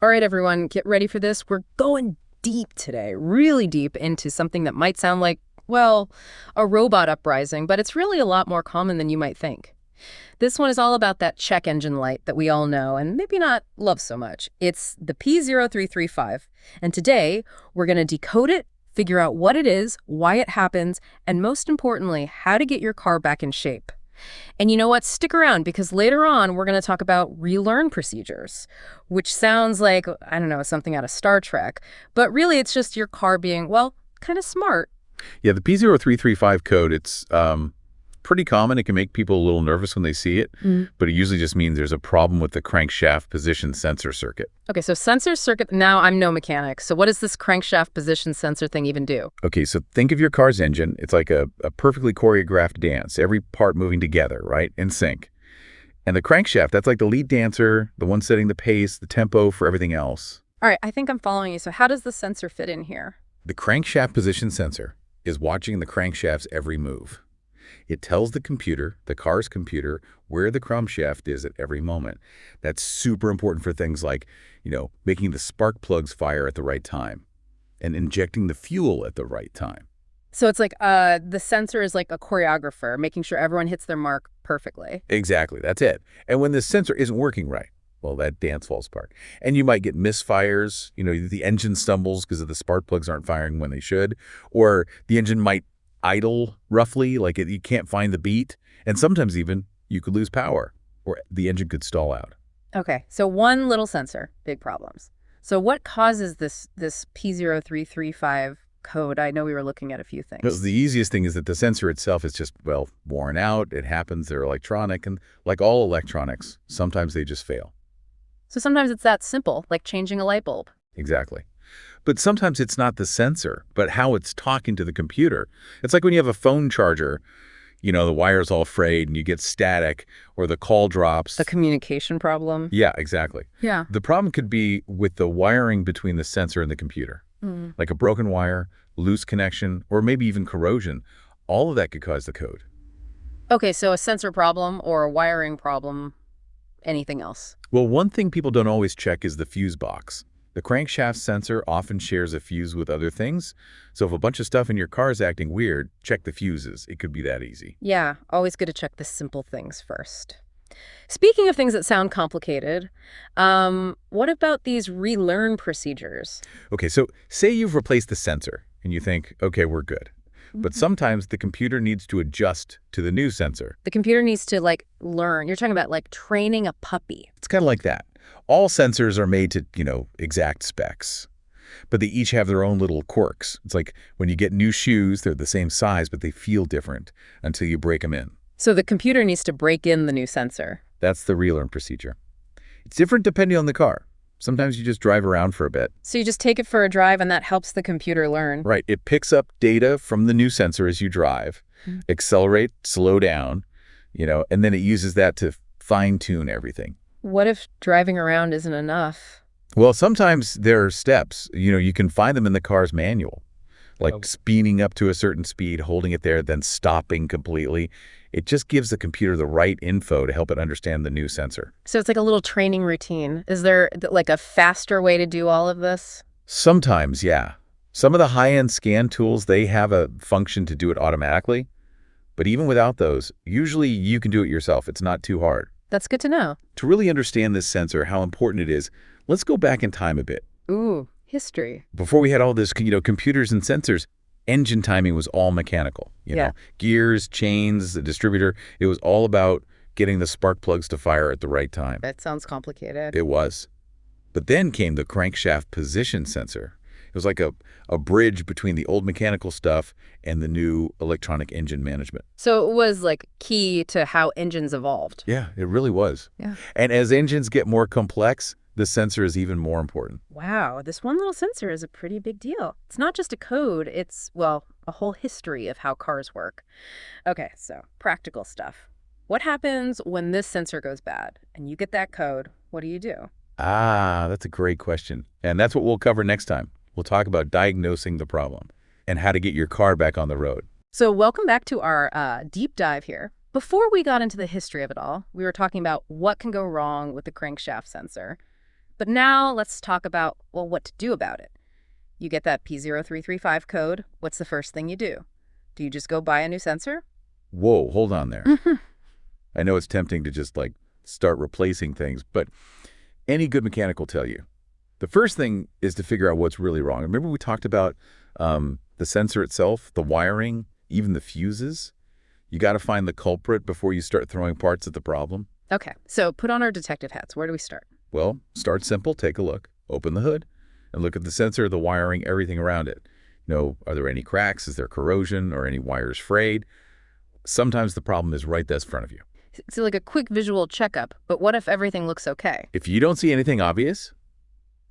All right, everyone, get ready for this. We're going deep today, really deep into something that might sound like, well, a robot uprising, but it's really a lot more common than you might think. This one is all about that check engine light that we all know and maybe not love so much. It's the P0335. And today, we're going to decode it, figure out what it is, why it happens, and most importantly, how to get your car back in shape. And you know what? Stick around because later on we're going to talk about relearn procedures, which sounds like, I don't know, something out of Star Trek. But really it's just your car being, well, kind of smart. Yeah, the P0335 code, it's pretty common. It can make people a little nervous when they see it, but it usually just means there's a problem with the crankshaft position sensor circuit. Okay, so sensor circuit, now I'm no mechanic. So what does this crankshaft position sensor thing even do? Okay, so think of your car's engine. It's like a perfectly choreographed dance, every part moving together, right, in sync. And the crankshaft, that's like the lead dancer, the one setting the pace, the tempo for everything else. All right, I think I'm following you. So how does the sensor fit in here? The crankshaft position sensor is watching the crankshaft's every move. It tells the computer, the car's computer, where the crankshaft is at every moment. That's super important for things like, making the spark plugs fire at the right time and injecting the fuel at the right time. So it's like the sensor is like a choreographer, making sure everyone hits their mark perfectly. Exactly, that's it. And when the sensor isn't working right, well, that dance falls apart. And you might get misfires, the engine stumbles because the spark plugs aren't firing when they should, or the engine might idle roughly, like you can't find the beat, and sometimes even you could lose power or the engine could stall out. Okay, so one little sensor, big problems. So what causes this P0335 code? I know we were looking at a few things. Because the easiest thing is that the sensor itself is just, well, worn out. It happens. They're electronic, and like all electronics, sometimes they just fail. So sometimes it's that simple, like changing a light bulb. Exactly. But sometimes it's not the sensor, but how it's talking to the computer. It's like when you have a phone charger, the wire's all frayed and you get static or the call drops. A communication problem. Yeah, exactly. Yeah. The problem could be with the wiring between the sensor and the computer, like a broken wire, loose connection, or maybe even corrosion. All of that could cause the code. Okay, so a sensor problem or a wiring problem, anything else? Well, one thing people don't always check is the fuse box. The crankshaft sensor often shares a fuse with other things, so if a bunch of stuff in your car is acting weird, check the fuses. It could be that easy. Yeah, always good to check the simple things first. Speaking of things that sound complicated, what about these relearn procedures? Okay, so say you've replaced the sensor, and you think, okay, we're good. But sometimes the computer needs to adjust to the new sensor. The computer needs to, learn. You're talking about, training a puppy. It's kind of like that. All sensors are made to, exact specs, but they each have their own little quirks. It's like when you get new shoes, they're the same size, but they feel different until you break them in. So the computer needs to break in the new sensor. That's the relearn procedure. It's different depending on the car. Sometimes you just drive around for a bit. So you just take it for a drive and that helps the computer learn. Right. It picks up data from the new sensor as you drive, accelerate, slow down, and then it uses that to fine-tune everything. What if driving around isn't enough? Well, sometimes there are steps. You can find them in the car's manual, like speeding up to a certain speed, holding it there, then stopping completely. It just gives the computer the right info to help it understand the new sensor. So it's like a little training routine. Is there a faster way to do all of this? Sometimes, yeah. Some of the high-end scan tools, they have a function to do it automatically. But even without those, usually you can do it yourself. It's not too hard. That's good to know. To really understand this sensor, how important it is, let's go back in time a bit. Ooh, history. Before we had all this, computers and sensors, engine timing was all mechanical. Gears, chains, the distributor. It was all about getting the spark plugs to fire at the right time. That sounds complicated. It was. But then came the crankshaft position sensor. It was like a bridge between the old mechanical stuff and the new electronic engine management. So it was key to how engines evolved. Yeah, it really was. Yeah. And as engines get more complex, the sensor is even more important. Wow, this one little sensor is a pretty big deal. It's not just a code, it's, well, a whole history of how cars work. Okay, so practical stuff. What happens when this sensor goes bad and you get that code? What do? That's a great question. And that's what we'll cover next time. We'll talk about diagnosing the problem and how to get your car back on the road. So welcome back to our deep dive here. Before we got into the history of it all, we were talking about what can go wrong with the crankshaft sensor. But now let's talk about, well, what to do about it. You get that P0335 code. What's the first thing you do? Do you just go buy a new sensor? Whoa, hold on there. Mm-hmm. I know it's tempting to just like start replacing things, but any good mechanic will tell you. The first thing is to figure out what's really wrong. Remember we talked about the sensor itself, the wiring, even the fuses? You got to find the culprit before you start throwing parts at the problem. Okay, so put on our detective hats. Where do we start? Well, start simple, take a look, open the hood, and look at the sensor, the wiring, everything around it. Are there any cracks? Is there corrosion or any wires frayed? Sometimes the problem is right there in front of you. So like a quick visual checkup, but what if everything looks okay? If you don't see anything obvious,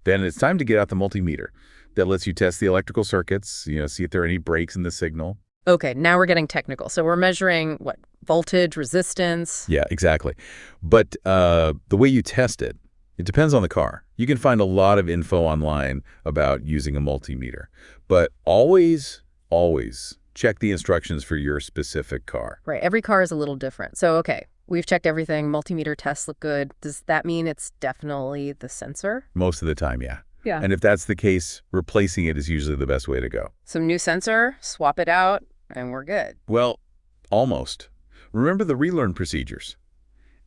then it's time to get out the multimeter. That lets you test the electrical circuits, see if there are any breaks in the signal. Okay, now we're getting technical. So we're measuring, what, voltage, resistance? Yeah, exactly. But the way you test it, it depends on the car. You can find a lot of info online about using a multimeter. But always, always check the instructions for your specific car. Right, every car is a little different. So, okay, we've checked everything. Multimeter tests look good. Does that mean it's definitely the sensor? Most of the time, yeah. Yeah. And if that's the case, replacing it is usually the best way to go. Some new sensor, swap it out, and we're good. Well, almost. Remember the relearn procedures.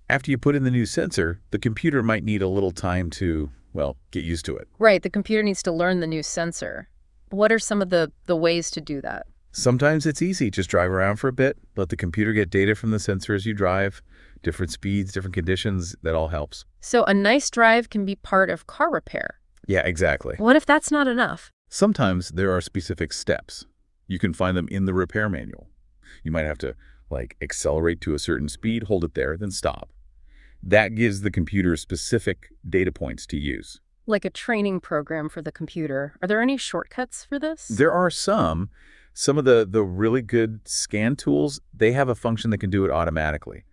After you put in the new sensor, the computer might need a little time to, well, get used to it. Right, the computer needs to learn the new sensor. What are some of the ways to do that? Sometimes it's easy. Just drive around for a bit, let the computer get data from the sensor as you drive, different speeds, different conditions, that all helps. So a nice drive can be part of car repair. Yeah, exactly. What if that's not enough? Sometimes there are specific steps. You can find them in the repair manual. You might have to, accelerate to a certain speed, hold it there, then stop. That gives the computer specific data points to use. Like a training program for the computer. Are there any shortcuts for this? There are some. Some of the really good scan tools, they have a function that can do it automatically.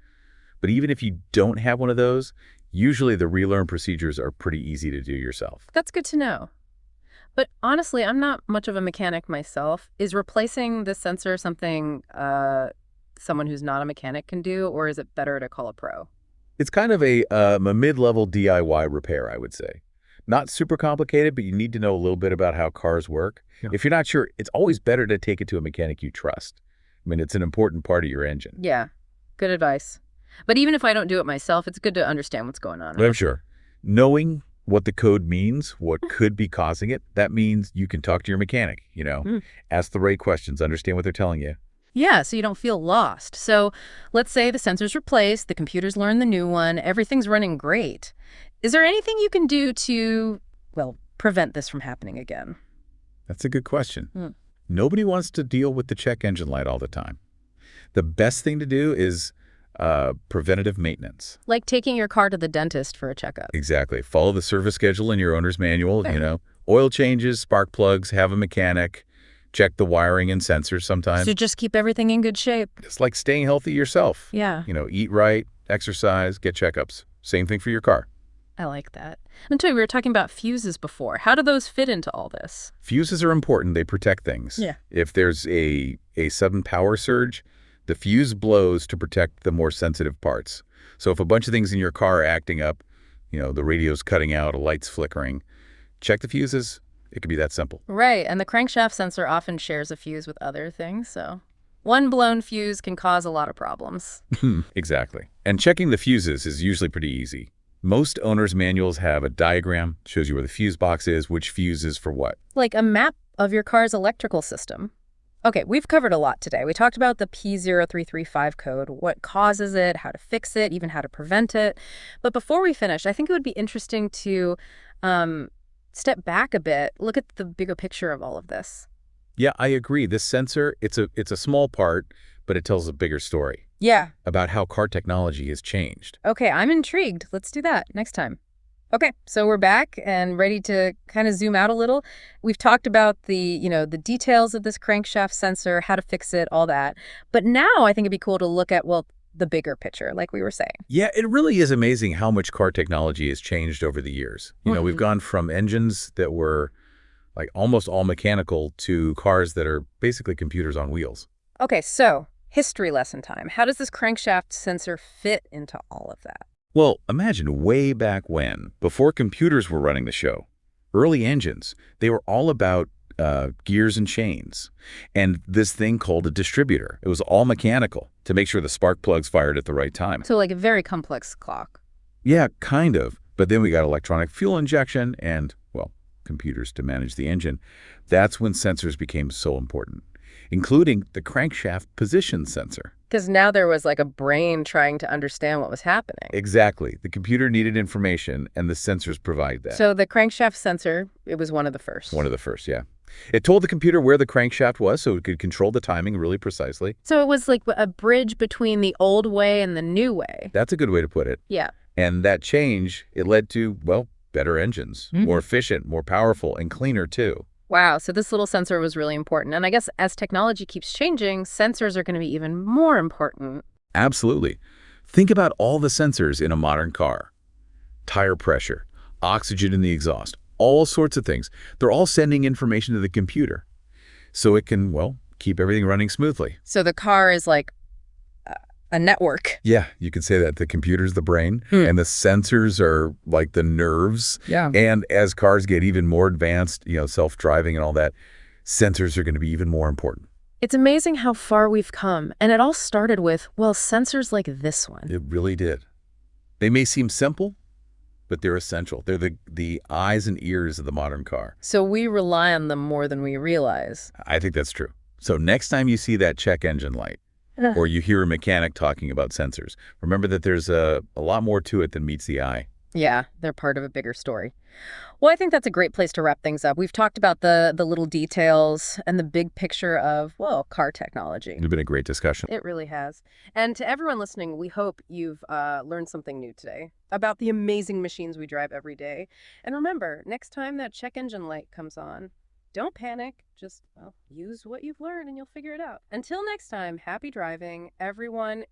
But even if you don't have one of those, usually the relearn procedures are pretty easy to do yourself. That's good to know. But honestly, I'm not much of a mechanic myself. Is replacing the sensor something someone who's not a mechanic can do, or is it better to call a pro? It's kind of a mid-level DIY repair, I would say. Not super complicated, but you need to know a little bit about how cars work. Yeah. If you're not sure, it's always better to take it to a mechanic you trust. I mean, it's an important part of your engine. Yeah, good advice. But even if I don't do it myself, it's good to understand what's going on. I'm sure. Knowing what the code means, what could be causing it, that means you can talk to your mechanic, Ask the right questions, understand what they're telling you. Yeah, so you don't feel lost. So let's say the sensor's replaced, the computer's learned the new one, everything's running great. Is there anything you can do to, prevent this from happening again? That's a good question. Nobody wants to deal with the check engine light all the time. The best thing to do is preventative maintenance. Like taking your car to the dentist for a checkup. Exactly. Follow the service schedule in your owner's manual, Oil changes, spark plugs, have a mechanic, check the wiring and sensors sometimes. So just keep everything in good shape. It's like staying healthy yourself. Yeah. Eat right, exercise, get checkups. Same thing for your car. I like that. And we were talking about fuses before. How do those fit into all this? Fuses are important. They protect things. Yeah. If there's a sudden power surge, the fuse blows to protect the more sensitive parts. So if a bunch of things in your car are acting up, the radio's cutting out, a light's flickering, check the fuses. It could be that simple. Right. And the crankshaft sensor often shares a fuse with other things, so one blown fuse can cause a lot of problems. Exactly. And checking the fuses is usually pretty easy. Most owner's manuals have a diagram, shows you where the fuse box is, which fuse is for what. Like a map of your car's electrical system. Okay, we've covered a lot today. We talked about the P0335 code, what causes it, how to fix it, even how to prevent it. But before we finish, I think it would be interesting to step back a bit, look at the bigger picture of all of this. Yeah, I agree. This sensor, it's a small part, but it tells a bigger story. Yeah. About how car technology has changed. Okay, I'm intrigued. Let's do that next time. Okay, so we're back and ready to kind of zoom out a little. We've talked about the details of this crankshaft sensor, how to fix it, all that. But now I think it'd be cool to look at, the bigger picture, like we were saying. Yeah, it really is amazing how much car technology has changed over the years. We've gone from engines that were almost all mechanical to cars that are basically computers on wheels. Okay, so history lesson time. How does this crankshaft sensor fit into all of that? Well, imagine way back when, before computers were running the show. Early engines, they were all about gears and chains, and this thing called a distributor. It was all mechanical to make sure the spark plugs fired at the right time. So like a very complex clock. Yeah, kind of. But then we got electronic fuel injection and, well, computers to manage the engine. That's when sensors became so important, including the crankshaft position sensor. Because now there was like a brain trying to understand what was happening. Exactly. The computer needed information, and the sensors provide that. So the crankshaft sensor, it was one of the first. One of the first, yeah. It told the computer where the crankshaft was so it could control the timing really precisely. So it was like a bridge between the old way and the new way. That's a good way to put it. Yeah. And that change, it led to, well, better engines, more efficient, more powerful, and cleaner too. Wow, so this little sensor was really important. And I guess as technology keeps changing, sensors are going to be even more important. Absolutely. Think about all the sensors in a modern car. Tire pressure, oxygen in the exhaust, all sorts of things. They're all sending information to the computer so it can, well, keep everything running smoothly. So the car is like a network. Yeah, you could say that. The computer's the brain, and the sensors are like the nerves. Yeah. And as cars get even more advanced, self-driving and all that, sensors are going to be even more important. It's amazing how far we've come. And it all started with, well, sensors like this one. It really did. They may seem simple, but they're essential. They're the eyes and ears of the modern car. So we rely on them more than we realize. I think that's true. So next time you see that check engine light, or you hear a mechanic talking about sensors, remember that there's a lot more to it than meets the eye. Yeah, they're part of a bigger story. Well, I think that's a great place to wrap things up. We've talked about the little details and the big picture of, well, car technology. It's been a great discussion. It really has. And to everyone listening, we hope you've learned something new today about the amazing machines we drive every day. And remember, next time that check engine light comes on, don't panic. Just, well, use what you've learned and you'll figure it out. Until next time, happy driving, everyone.